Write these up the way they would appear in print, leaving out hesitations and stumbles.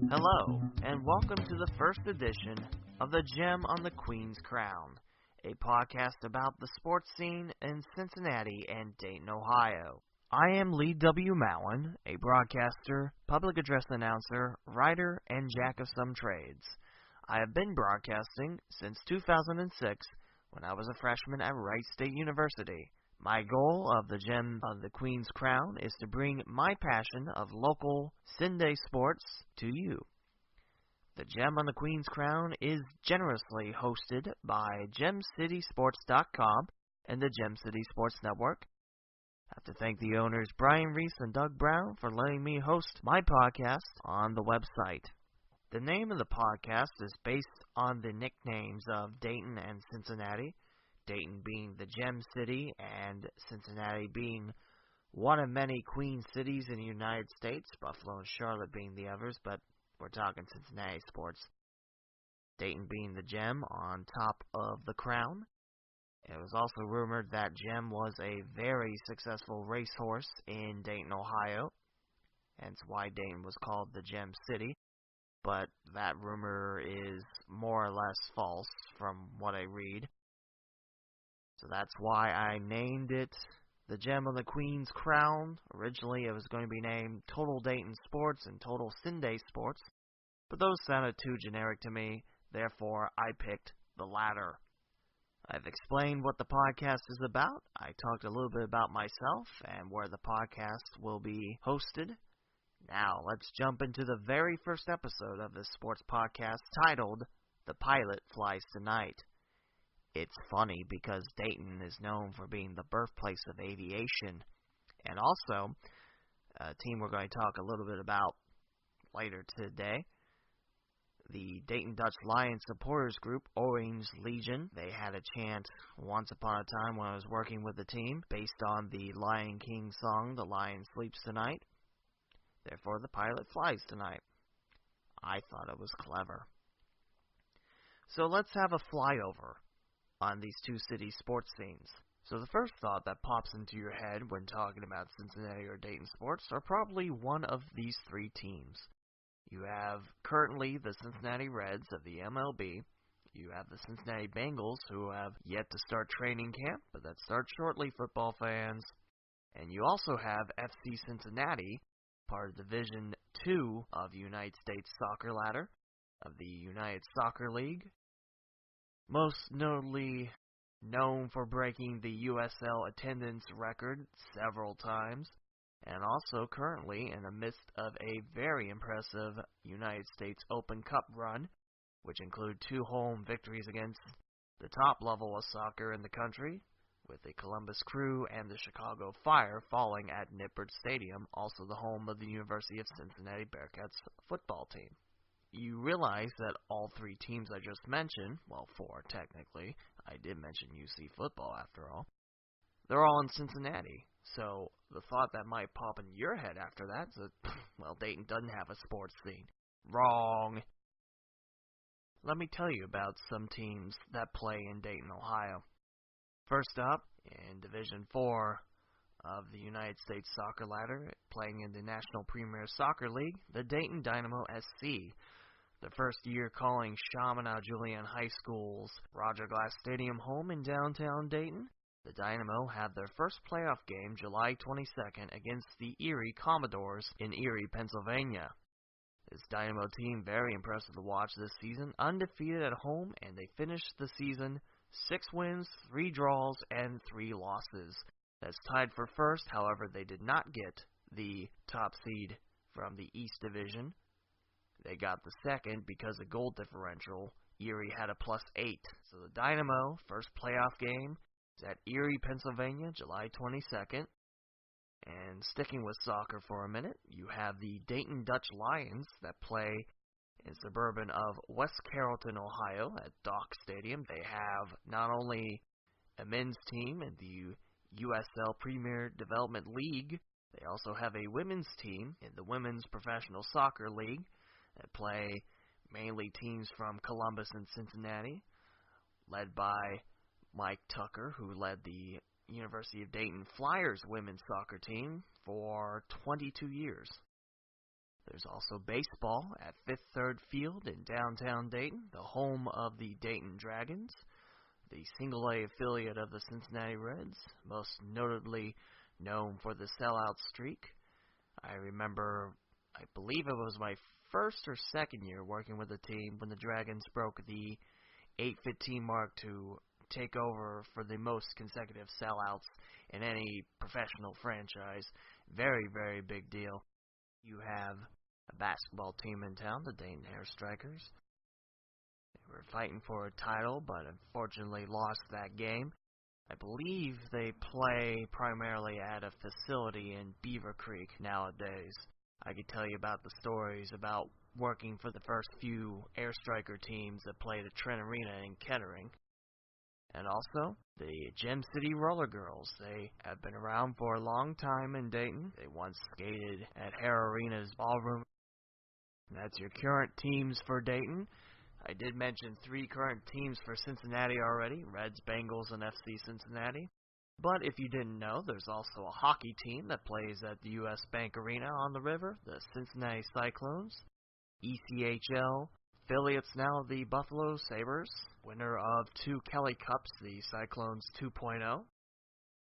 Hello, and welcome to the first edition of The Gem on the Queen's Crown, a podcast about the sports scene in Cincinnati and Dayton, Ohio. I am Lee W. Mowen, a broadcaster, public address announcer, writer, and jack of some trades. I have been broadcasting since 2006 when I was a freshman at Wright State University. My goal of the Gem of the Queen's Crown is to bring my passion of local Cin-Day sports to you. The Gem on the Queen's Crown is generously hosted by GemCitySports.com and the Gem City Sports Network. I have to thank the owners Brian Reese and Doug Brown for letting me host my podcast on the website. The name of the podcast is based on the nicknames of Dayton and Cincinnati, Dayton being the Gem City and Cincinnati being one of many Queen cities in the United States, Buffalo and Charlotte being the others, but we're talking Cincinnati sports. Dayton being the Gem on top of the crown. It was also rumored that Gem was a very successful racehorse in Dayton, Ohio, hence why Dayton was called the Gem City, but that rumor is more or less false from what I read. So that's why I named it the Gem of the Queen's Crown. Originally it was going to be named Total Dayton Sports and Total Cin-Day Sports, but those sounded too generic to me, therefore I picked the latter. I've explained what the podcast is about. I talked a little bit about myself and where the podcast will be hosted. Now let's jump into the very first episode of this sports podcast titled The Pilot Flies Tonight. It's funny because Dayton is known for being the birthplace of aviation, and also a team we're going to talk a little bit about later today, the Dayton Dutch Lions supporters group, Orange Legion. They had a chant once upon a time when I was working with the team based on the Lion King song, The Lion Sleeps Tonight. Therefore, the pilot flies tonight. I thought it was clever. So let's have a flyover on these two city sports scenes. So the first thought that pops into your head when talking about Cincinnati or Dayton sports are probably one of these three teams. You have currently the Cincinnati Reds of the MLB. You have the Cincinnati Bengals, who have yet to start training camp, but that starts shortly, football fans. And you also have FC Cincinnati, part of Division II of the United States Soccer Ladder of the United Soccer League. Most notably known for breaking the USL attendance record several times, and also currently in the midst of a very impressive United States Open Cup run, which include 2 home victories against the top level of soccer in the country, with the Columbus Crew and the Chicago Fire falling at Nippert Stadium, also the home of the University of Cincinnati Bearcats football team. You realize that all 3 teams I just mentioned, well, 4 technically, I did mention UC football after all, they're all in Cincinnati. So the thought that might pop in your head after that is that, well, Dayton doesn't have a sports scene. Wrong. Let me tell you about some teams that play in Dayton, Ohio. First up, in Division IV of the United States Soccer Ladder, playing in the National Premier Soccer League, the Dayton Dynamo SC. The first year calling Chaminade Julienne High School's Roger Glass Stadium home in downtown Dayton, the Dynamo had their first playoff game July 22nd against the Erie Commodores in Erie, Pennsylvania. This Dynamo team very impressive to watch this season, undefeated at home, and they finished the season 6 wins, 3 draws, and 3 losses. That's tied for first, however they did not get the top seed from the East Division. They got the second because of goal differential. Erie had a +8. So the Dynamo, first playoff game, is at Erie, Pennsylvania, July 22nd. And sticking with soccer for a minute, you have the Dayton Dutch Lions that play in suburban of West Carrollton, Ohio at Dock Stadium. They have not only a men's team in the USL Premier Development League, they also have a women's team in the Women's Professional Soccer League that play mainly teams from Columbus and Cincinnati, led by Mike Tucker, who led the University of Dayton Flyers women's soccer team for 22 years. There's also baseball at Fifth Third Field in downtown Dayton, the home of the Dayton Dragons, the single-A affiliate of the Cincinnati Reds, most notably known for the sellout streak. I believe it was my first or second year working with the team when the Dragons broke the 815 mark to take over for the most consecutive sellouts in any professional franchise. Very, very big deal. You have a basketball team in town, the Dayton Air Strikers. They were fighting for a title, but unfortunately lost that game. I believe they play primarily at a facility in Beaver Creek nowadays. I could tell you about the stories about working for the first few Air Striker teams that played at Trent Arena in Kettering. And also, the Gem City Roller Girls. They have been around for a long time in Dayton. They once skated at Hare Arena's ballroom. That's your current teams for Dayton. I did mention 3 current teams for Cincinnati already, Reds, Bengals, and FC Cincinnati. But if you didn't know, there's also a hockey team that plays at the U.S. Bank Arena on the river, the Cincinnati Cyclones. ECHL affiliates now the Buffalo Sabres, winner of 2 Kelly Cups, the Cyclones 2.0.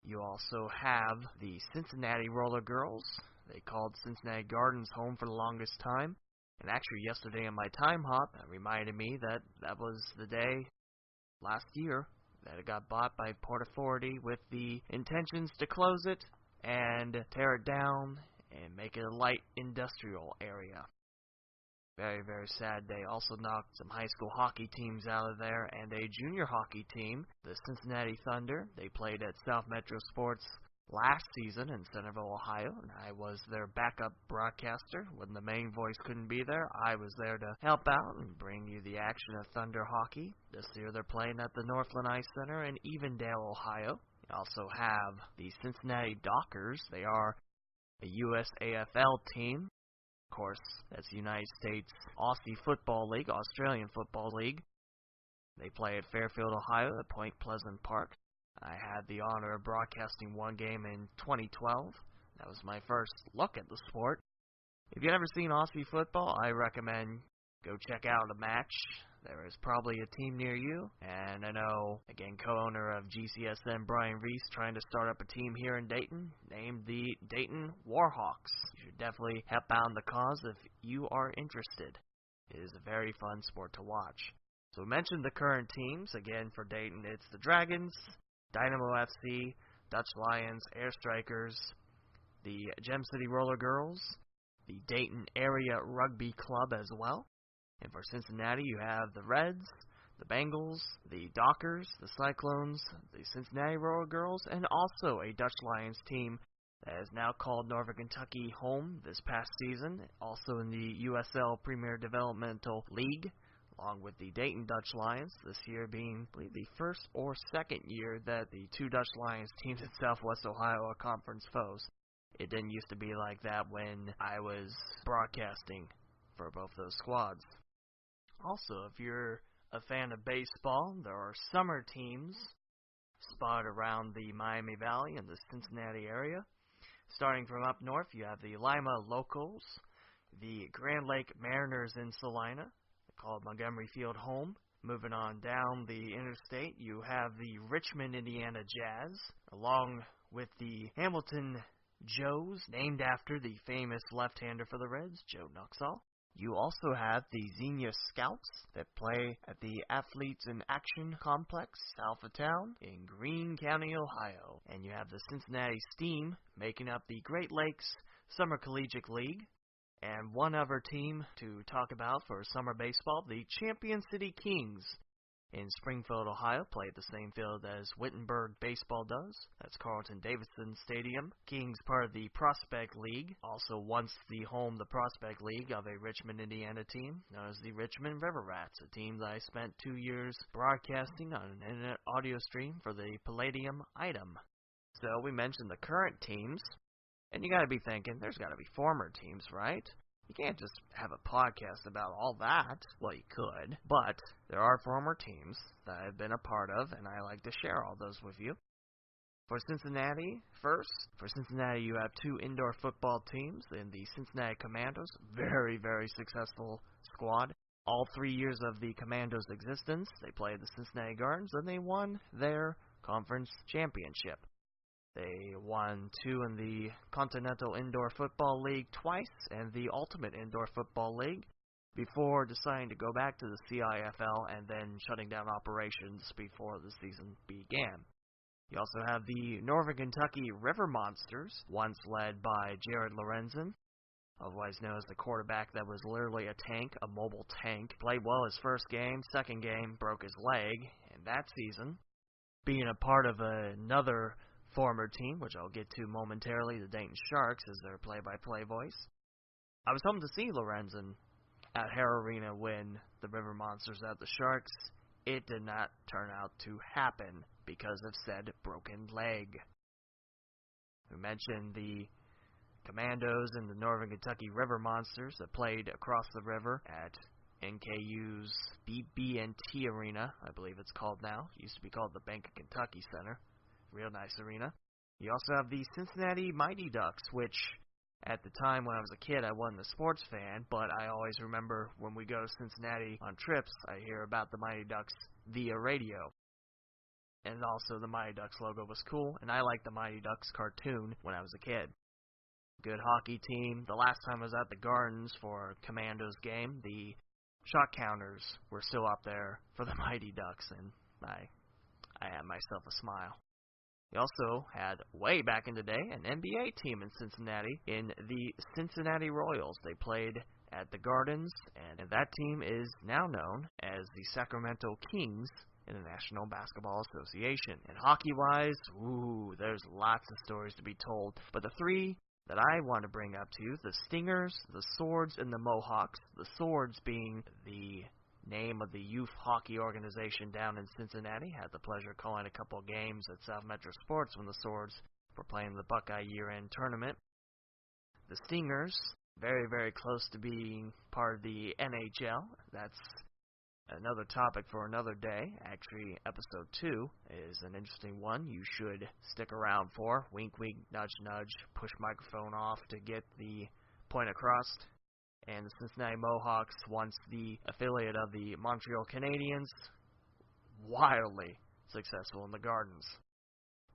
You also have the Cincinnati Roller Girls. They called Cincinnati Gardens home for the longest time. And actually yesterday in my time hop, that reminded me that that was the day last year that it got bought by Port Authority with the intentions to close it and tear it down and make it a light industrial area. Very, very sad. They also knocked some high school hockey teams out of there and a junior hockey team, the Cincinnati Thunder. They played at South Metro Sports last season in Centerville, Ohio, and I was their backup broadcaster. When the main voice couldn't be there, I was there to help out and bring you the action of Thunder hockey. This year they're playing at the Northland Ice Center in Evendale, Ohio. You also have the Cincinnati Dockers. They are a USAFL team. Of course, that's the United States Aussie Football League, Australian Football League. They play at Fairfield, Ohio at Point Pleasant Park. I had the honor of broadcasting one game in 2012. That was my first look at the sport. If you've never seen Aussie football, I recommend go check out a match. There is probably a team near you. And I know, again, co-owner of GCSN, Brian Reese, trying to start up a team here in Dayton named the Dayton Warhawks. You should definitely help out in the cause if you are interested. It is a very fun sport to watch. So we mentioned the current teams. Again, for Dayton, it's the Dragons, Dynamo FC, Dutch Lions, Air Strikers, the Gem City Roller Girls, the Dayton Area Rugby Club as well. And for Cincinnati, you have the Reds, the Bengals, the Dockers, the Cyclones, the Cincinnati Roller Girls, and also a Dutch Lions team that is now called Northern Kentucky home this past season, also in the USL Premier Developmental League, along with the Dayton Dutch Lions, this year being, I believe, the first or second year that the 2 Dutch Lions teams in Southwest Ohio are conference foes. It didn't used to be like that when I was broadcasting for both those squads. Also, if you're a fan of baseball, there are summer teams spotted around the Miami Valley and the Cincinnati area. Starting from up north, you have the Lima Locals, the Grand Lake Mariners in Salina, called Montgomery Field home. Moving on down the interstate, you have the Richmond, Indiana Jazz, along with the Hamilton Joes, named after the famous left-hander for the Reds, Joe Nuxall. You also have the Xenia Scouts that play at the Athletes in Action Complex south of town in Greene County, Ohio. And you have the Cincinnati Steam making up the Great Lakes Summer Collegiate League. And one other team to talk about for summer baseball, the Champion City Kings in Springfield, Ohio, play at the same field as Wittenberg Baseball does. That's Carlton-Davidson Stadium. Kings part of the Prospect League, also once the Prospect League of a Richmond, Indiana team, known as the Richmond River Rats, a team that I spent 2 years broadcasting on an internet audio stream for the Palladium Item. So we mentioned the current teams, and you gotta be thinking, there's gotta be former teams, right? You can't just have a podcast about all that. Well, you could, but there are former teams that I've been a part of, and I like to share all those with you. For Cincinnati, first, for Cincinnati you have two indoor football teams in the Cincinnati Commandos, very, very successful squad. All 3 years of the Commandos' existence, they played the Cincinnati Gardens, and they won their conference championship. They won 2 in the Continental Indoor Football League twice, and the Ultimate Indoor Football League, before deciding to go back to the CIFL and then shutting down operations before the season began. You also have the Northern Kentucky River Monsters, once led by Jared Lorenzen, otherwise known as the quarterback that was literally a tank, a mobile tank. Played well his first game, second game, broke his leg in that season. Being a part of another former team, which I'll get to momentarily, the Dayton Sharks, as their play-by-play voice. I was hoping to see Lorenzen at Hara Arena when the River Monsters at the Sharks. It did not turn out to happen because of said broken leg. We mentioned the Commandos and the Northern Kentucky River Monsters that played across the river at NKU's BB&T Arena, I believe it's called now. It used to be called the Bank of Kentucky Center. Real nice arena. You also have the Cincinnati Mighty Ducks, which at the time when I was a kid I wasn't a sports fan, but I always remember when we go to Cincinnati on trips, I hear about the Mighty Ducks via radio. And also the Mighty Ducks logo was cool, and I liked the Mighty Ducks cartoon when I was a kid. Good hockey team. The last time I was at the Gardens for a Commandos game, the shot counters were still up there for the Mighty Ducks, and I had myself a smile. We also had, way back in the day, an NBA team in Cincinnati in the Cincinnati Royals. They played at the Gardens, and that team is now known as the Sacramento Kings in the National Basketball Association. And hockey-wise, there's lots of stories to be told. But the 3 that I want to bring up to you, the Stingers, the Swords, and the Mohawks. The Swords being the name of the youth hockey organization down in Cincinnati. Had the pleasure of calling a couple games at South Metro Sports when the Swords were playing the Buckeye year-end tournament. The Stingers, very, very close to being part of the NHL. That's another topic for another day. Actually, episode 2 is an interesting one you should stick around for. Wink, wink, nudge, nudge, push microphone off to get the point across. And the Cincinnati Mohawks, once the affiliate of the Montreal Canadiens, wildly successful in the Gardens.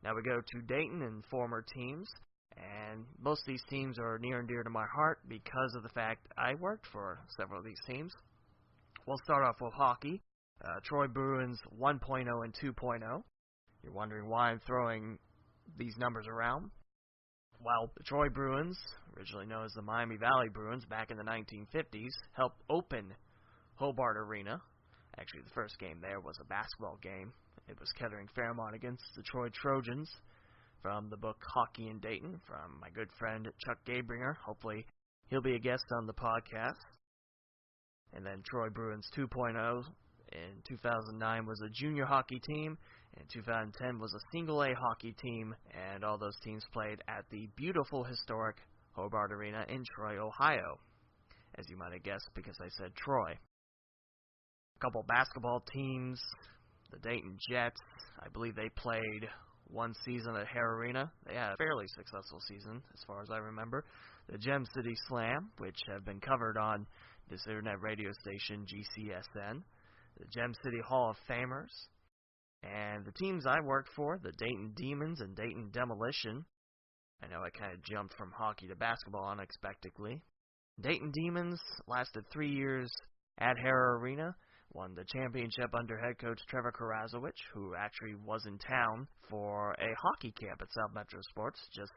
Now we go to Dayton and former teams, and most of these teams are near and dear to my heart because of the fact I worked for several of these teams. We'll start off with hockey. Troy Bruins 1.0 and 2.0. You're wondering why I'm throwing these numbers around. Well, the Troy Bruins, originally known as the Miami Valley Bruins back in the 1950s, helped open Hobart Arena. Actually, the first game there was a basketball game. It was Kettering Fairmont against the Troy Trojans from the book Hockey in Dayton from my good friend Chuck Gabringer. Hopefully, he'll be a guest on the podcast. And then Troy Bruins 2.0 in 2009 was a junior hockey team. In 2010 was a single-A hockey team, and all those teams played at the beautiful, historic Hobart Arena in Troy, Ohio, as you might have guessed because I said Troy. A couple basketball teams, the Dayton Jets, I believe they played one season at Hara Arena. They had a fairly successful season, as far as I remember. The Gem City Slam, which have been covered on this internet radio station, GCSN. The Gem City Hall of Famers. And the teams I worked for, the Dayton Demons and Dayton Demolition. I know I kind of jumped from hockey to basketball unexpectedly. Dayton Demons lasted 3 years at Hara Arena, won the championship under head coach Trevor Karazowicz, who actually was in town for a hockey camp at South Metro Sports just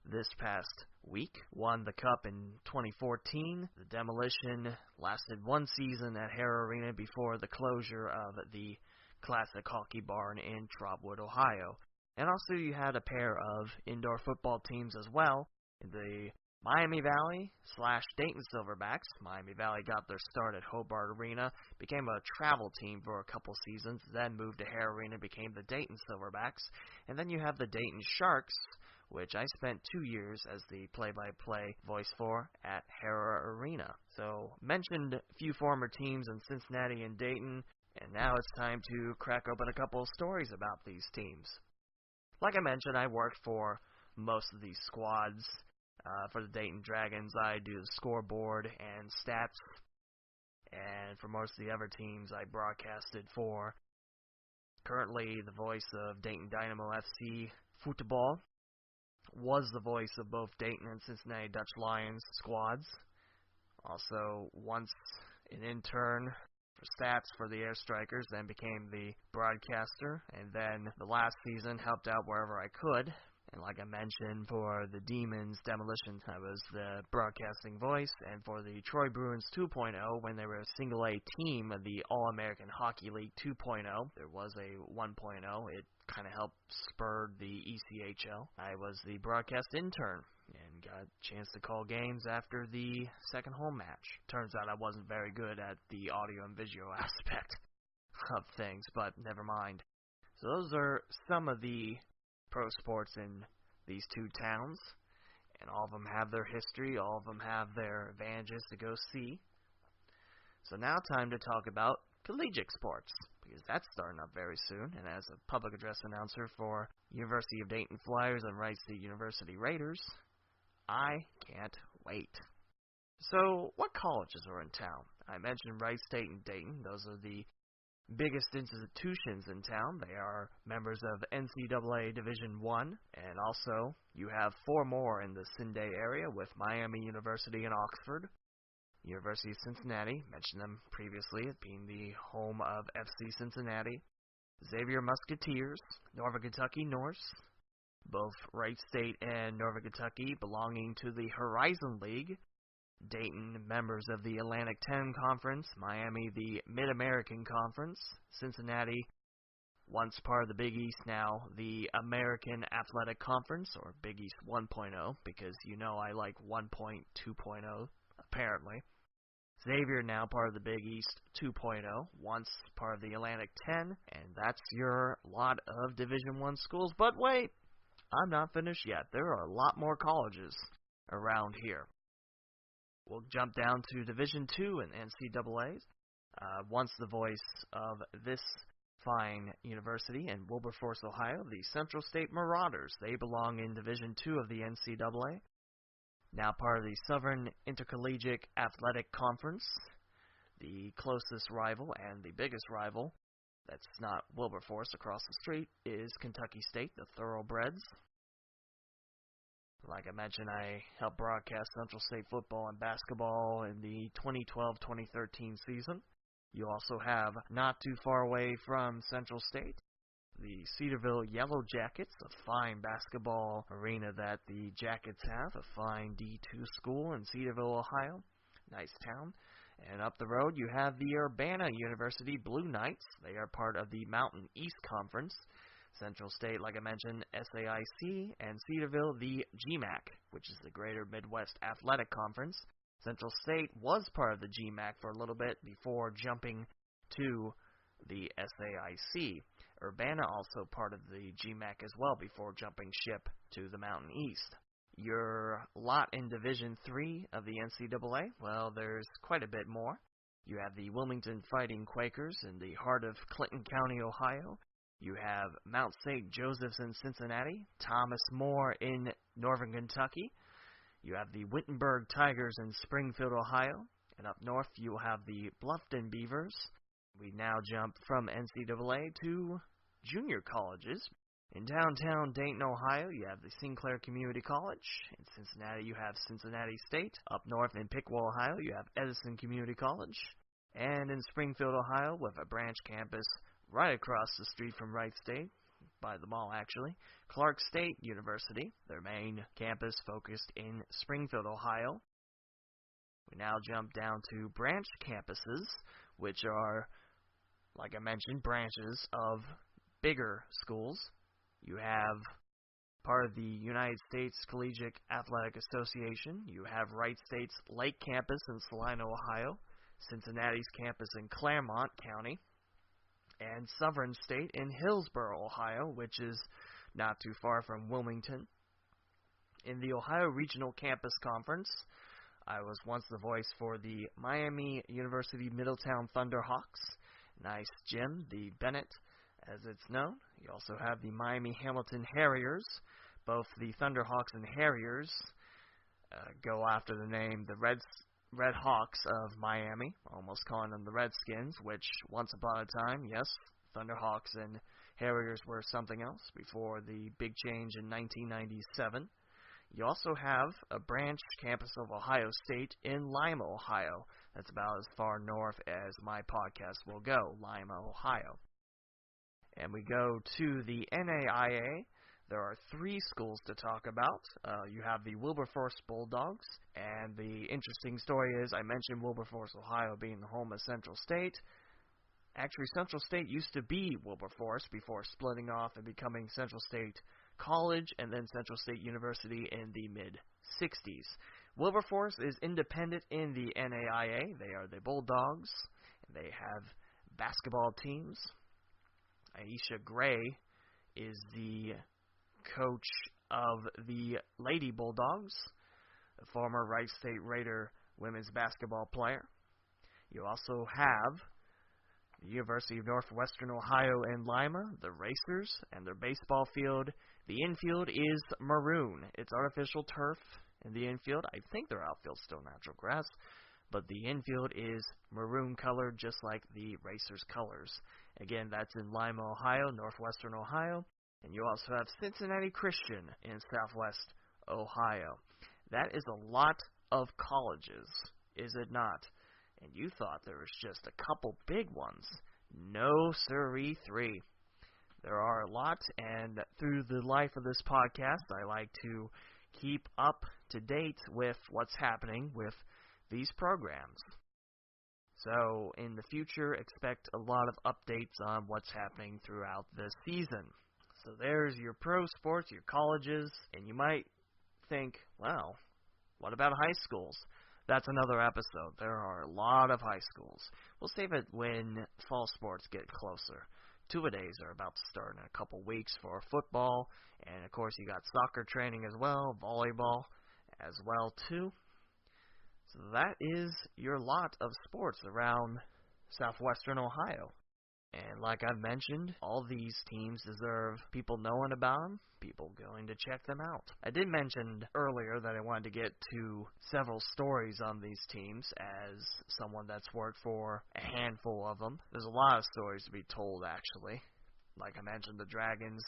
this past week. Won the cup in 2014. The Demolition lasted one season at Hara Arena before the closure of the Classic Hockey Barn in Trotwood, Ohio. And also you had a pair of indoor football teams as well. The Miami Valley / Dayton Silverbacks. Miami Valley got their start at Hobart Arena, became a travel team for a couple seasons, then moved to Hara Arena, became the Dayton Silverbacks. And then you have the Dayton Sharks, which I spent 2 years as the play-by-play voice for at Hara Arena. So, mentioned a few former teams in Cincinnati and Dayton, and now it's time to crack open a couple of stories about these teams. Like I mentioned, I worked for most of these squads. For the Dayton Dragons, I do the scoreboard and stats, and for most of the other teams, I broadcasted for. Currently, the voice of Dayton Dynamo FC football, was the voice of both Dayton and Cincinnati Dutch Lions squads. Also, once an intern for stats for the Air Strikers, then became the broadcaster, and then the last season helped out wherever I could. And like I mentioned, for the Demons Demolition, I was the broadcasting voice, and for the Troy Bruins 2.0, when they were a single A team of the All-American Hockey League 2.0, there was a 1.0. It kind of helped spur the ECHL. I was the broadcast intern and got a chance to call games after the second home match. Turns out I wasn't very good at the audio and visual aspect of things, but never mind. So those are some of the pro sports in these two towns, and all of them have their history, all of them have their advantages to go see. So now time to talk about collegiate sports, because that's starting up very soon, and as a public address announcer for University of Dayton Flyers and Wright State University Raiders, I can't wait. So, what colleges are in town? I mentioned Wright State and Dayton. Those are the biggest institutions in town. They are members of NCAA Division I, and also you have 4 more in the Cin-Day area with Miami University and Oxford. University of Cincinnati, mentioned them previously as being the home of FC Cincinnati. Xavier Musketeers, Northern Kentucky Norse, both Wright State and Northern Kentucky belonging to the Horizon League. Dayton, members of the Atlantic 10 Conference, Miami, the Mid-American Conference, Cincinnati, once part of the Big East, now the American Athletic Conference, or Big East 1.0, because you know I like 1.2.0, apparently. Xavier, now part of the Big East 2.0, once part of the Atlantic 10, and that's your lot of Division I schools. But wait, I'm not finished yet. There are a lot more colleges around here. We'll jump down to Division II in NCAA. Once the voice of this fine university in Wilberforce, Ohio, the Central State Marauders. They belong in Division II of the NCAA. Now part of the Southern Intercollegiate Athletic Conference. The closest rival and the biggest rival, that's not Wilberforce across the street, is Kentucky State, the Thoroughbreds. Like I mentioned, I helped broadcast Central State football and basketball in the 2012-2013 season. You also have, not too far away from Central State, the Cedarville Yellow Jackets, a fine basketball arena that the Jackets have, a fine D2 school in Cedarville, Ohio. Nice town. And up the road, you have the Urbana University Blue Knights. They are part of the Mountain East Conference. Central State, like I mentioned, SAIC, and Cedarville, the GMAC, which is the Greater Midwest Athletic Conference. Central State was part of the GMAC for a little bit before jumping to the SAIC. Urbana also part of the GMAC as well before jumping ship to the Mountain East. Your lot in Division III of the NCAA, well, there's quite a bit more. You have the Wilmington Fighting Quakers in the heart of Clinton County, Ohio. You have Mount St. Joseph's in Cincinnati, Thomas More in Northern Kentucky. You have the Wittenberg Tigers in Springfield, Ohio. And up north, you have the Bluffton Beavers. We now jump from NCAA to junior colleges. In downtown Dayton, Ohio, you have the Sinclair Community College. In Cincinnati, you have Cincinnati State. Up north in Piqua, Ohio, you have Edison Community College. And in Springfield, Ohio, with a branch campus right across the street from Wright State, by the mall actually, Clark State University, their main campus focused in Springfield, Ohio. We now jump down to branch campuses, which are, like I mentioned, branches of bigger schools. You have part of the United States Collegiate Athletic Association. You have Wright State's Lake Campus in Salina, Ohio, Cincinnati's campus in Claremont County, and Southern State in Hillsborough, Ohio, which is not too far from Wilmington. In the Ohio Regional Campus Conference, I was once the voice for the Miami University Middletown Thunderhawks. Nice gym, the Bennett, as it's known. You also have the Miami Hamilton Harriers. Both the Thunderhawks and Harriers go after the name the Red Hawks of Miami, almost calling them the Redskins, which once upon a time, yes, Thunderhawks and Harriers were something else before the big change in 1997. You also have a branch campus of Ohio State in Lima, Ohio. That's about as far north as my podcast will go, Lima, Ohio. And we go to the NAIA. There are 3 schools to talk about. You have the Wilberforce Bulldogs, and the interesting story is I mentioned Wilberforce, Ohio being the home of Central State. Actually, Central State used to be Wilberforce before splitting off and becoming Central State College and then Central State University in the mid-60s. Wilberforce is independent in the NAIA. They are the Bulldogs. They have basketball teams. Aisha Gray is the coach of the Lady Bulldogs, a former Wright State Raider women's basketball player. You also have the University of Northwestern Ohio in Lima, the Racers, and their baseball field. The infield is maroon. It's artificial turf in the infield. I think their outfield's still natural grass, but the infield is maroon colored, just like the Racers' colors. Again, that's in Lima, Ohio, Northwestern Ohio. And you also have Cincinnati Christian in Southwest Ohio. That is a lot of colleges, is it not? And you thought there was just a couple big ones. No, sirree, 3. There are a lot, and through the life of this podcast, I like to keep up to date with what's happening with these programs. So, in the future, expect a lot of updates on what's happening throughout the season. So there's your pro sports, your colleges, and you might think, well, what about high schools? That's another episode. There are a lot of high schools. We'll save it when fall sports get closer. Two-a-days are about to start in a couple weeks for football, and of course you got soccer training as well, volleyball as well too. So that is your lot of sports around southwestern Ohio. And like I've mentioned, all these teams deserve people knowing about them, people going to check them out. I did mention earlier that I wanted to get to several stories on these teams as someone that's worked for a handful of them. There's a lot of stories to be told, actually. Like I mentioned, the Dragons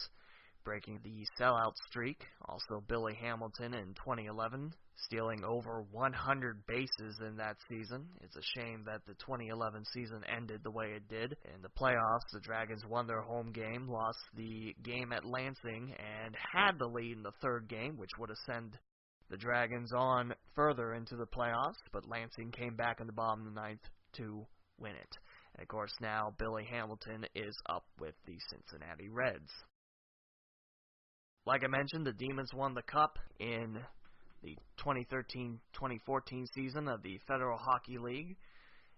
breaking the sellout streak. Also, Billy Hamilton in 2011 stealing over 100 bases in that season. It's a shame that the 2011 season ended the way it did. In the playoffs, the Dragons won their home game, lost the game at Lansing, and had the lead in the third game, which would have sent the Dragons on further into the playoffs, but Lansing came back in the bottom of the ninth to win it. And of course, now Billy Hamilton is up with the Cincinnati Reds. Like I mentioned, the Demons won the Cup in the 2013-2014 season of the Federal Hockey League.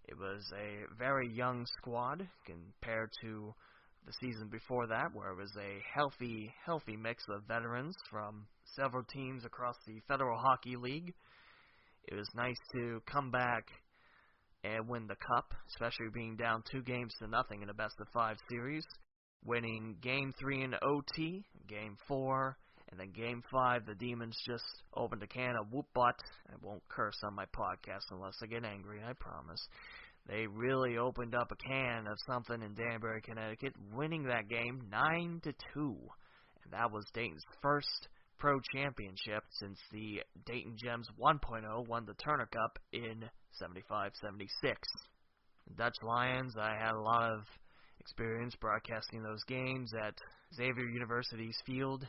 It was a very young squad compared to the season before that, where it was a healthy mix of veterans from several teams across the Federal Hockey League. It was nice to come back and win the Cup, especially being down 2-0 in a best-of-5 series. Winning Game 3 in OT, Game 4, and then Game 5, the Demons just opened a can of whoop butt. I won't curse on my podcast unless I get angry, I promise. They really opened up a can of something in Danbury, Connecticut, winning that game 9-2. And that was Dayton's first pro championship since the Dayton Gems 1.0 won the Turner Cup in 75-76. Dutch Lions, I had a lot of experience broadcasting those games at Xavier University's field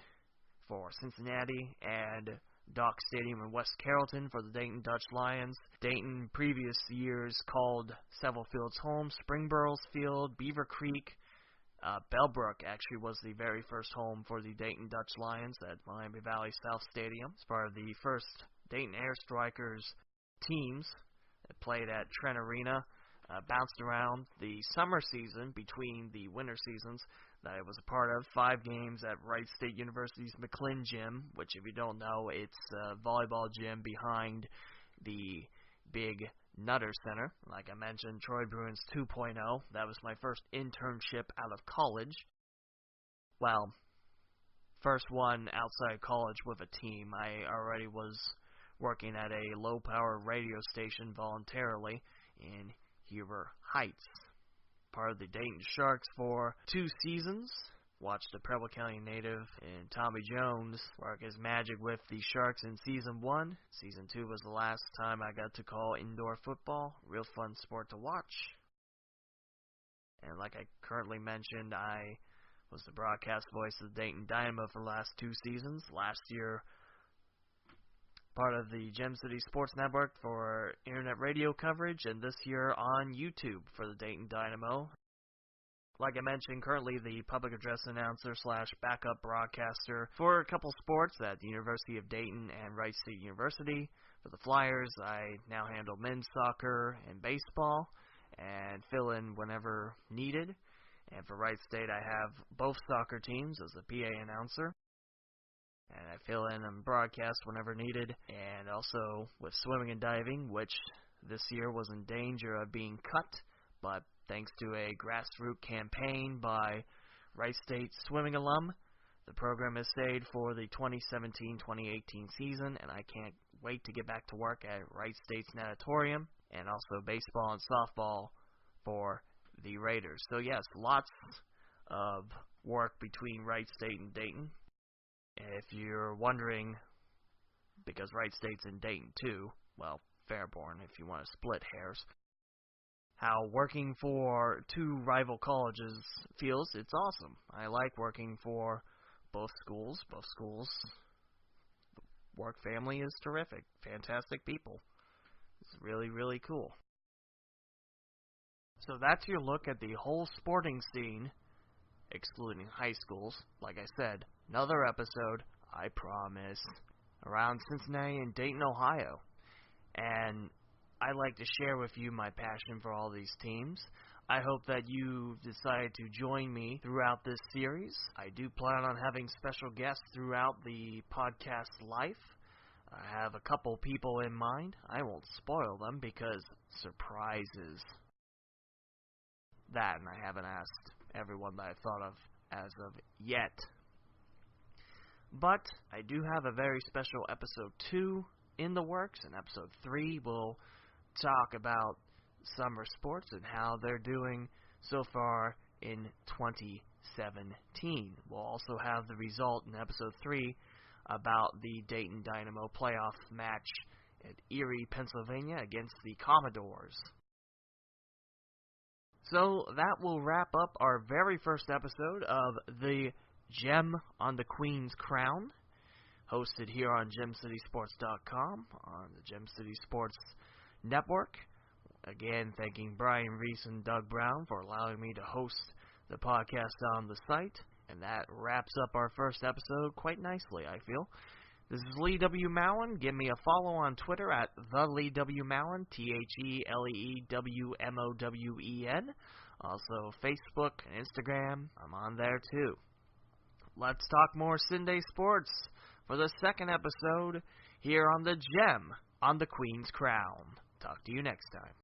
for Cincinnati and Dock Stadium in West Carrollton for the Dayton Dutch Lions. Dayton previous years called several fields home: Springborough's Field, Beaver Creek. Bellbrook actually was the very first home for the Dayton Dutch Lions at Miami Valley South Stadium. It's part of the first Dayton Air Strikers teams that played at Trent Arena. Bounced around the summer season between the winter seasons that I was a part of. 5 games at Wright State University's McClin Gym, which if you don't know, it's a volleyball gym behind the big Nutter Center. Like I mentioned, Troy Bruins 2.0. That was my first internship out of college. well, first one outside college with a team. I already was working at a low-power radio station voluntarily in Huber Heights, part of the Dayton Sharks for 2 seasons. Watched a Preble County native and Tommy Jones work his magic with the Sharks in Season 1. Season 2 was the last time I got to call indoor football. Real fun sport to watch. And like I currently mentioned, I was the broadcast voice of the Dayton Dynamo for the last 2 seasons. Last year, part of the Gem City Sports Network for internet radio coverage, and this year on YouTube for the Dayton Dynamo. Like I mentioned, currently the public address announcer / backup broadcaster for a couple sports at the University of Dayton and Wright State University. For the Flyers, I now handle men's soccer and baseball and fill in whenever needed. And for Wright State, I have both soccer teams as a PA announcer. And I fill in and broadcast whenever needed. And also with swimming and diving, which this year was in danger of being cut, but thanks to a grassroots campaign by Wright State swimming alum, the program has stayed for the 2017-2018 season, and I can't wait to get back to work at Wright State's natatorium, and also baseball and softball for the Raiders. So yes, lots of work between Wright State and Dayton. If you're wondering, because Wright State's in Dayton too, well, Fairborn if you want to split hairs, how working for 2 rival colleges feels, it's awesome. I like working for both schools. Both schools' work family is terrific. Fantastic people. It's really, really cool. So that's your look at the whole sporting scene, excluding high schools. Like I said, another episode, I promise, around Cincinnati and Dayton, Ohio. And I like to share with you my passion for all these teams. I hope that you decide to join me throughout this series. I do plan on having special guests throughout the podcast life. I have a couple people in mind. I won't spoil them because surprises. That, and I haven't asked everyone that I've thought of as of yet. But I do have a very special episode 2 in the works, and episode 3 will talk about summer sports and how they're doing so far in 2017. We'll also have the result in episode 3 about the Dayton Dynamo playoff match at Erie, Pennsylvania against the Commodores. So that will wrap up our very first episode of the Gem on the Queen's Crown, hosted here on GemCitySports.com on the Gem City Sports Network. Again, thanking Brian Reese and Doug Brown for allowing me to host the podcast on the site. And that wraps up our first episode quite nicely, I feel. This is Lee W. Mowen. Give me a follow on Twitter at @TheLeeWMowen, TheLeewMowen. Also Facebook and Instagram. I'm on there too. Let's talk more Cin-Day sports for the second episode here on the Gem on the Queen's Crown. Talk to you next time.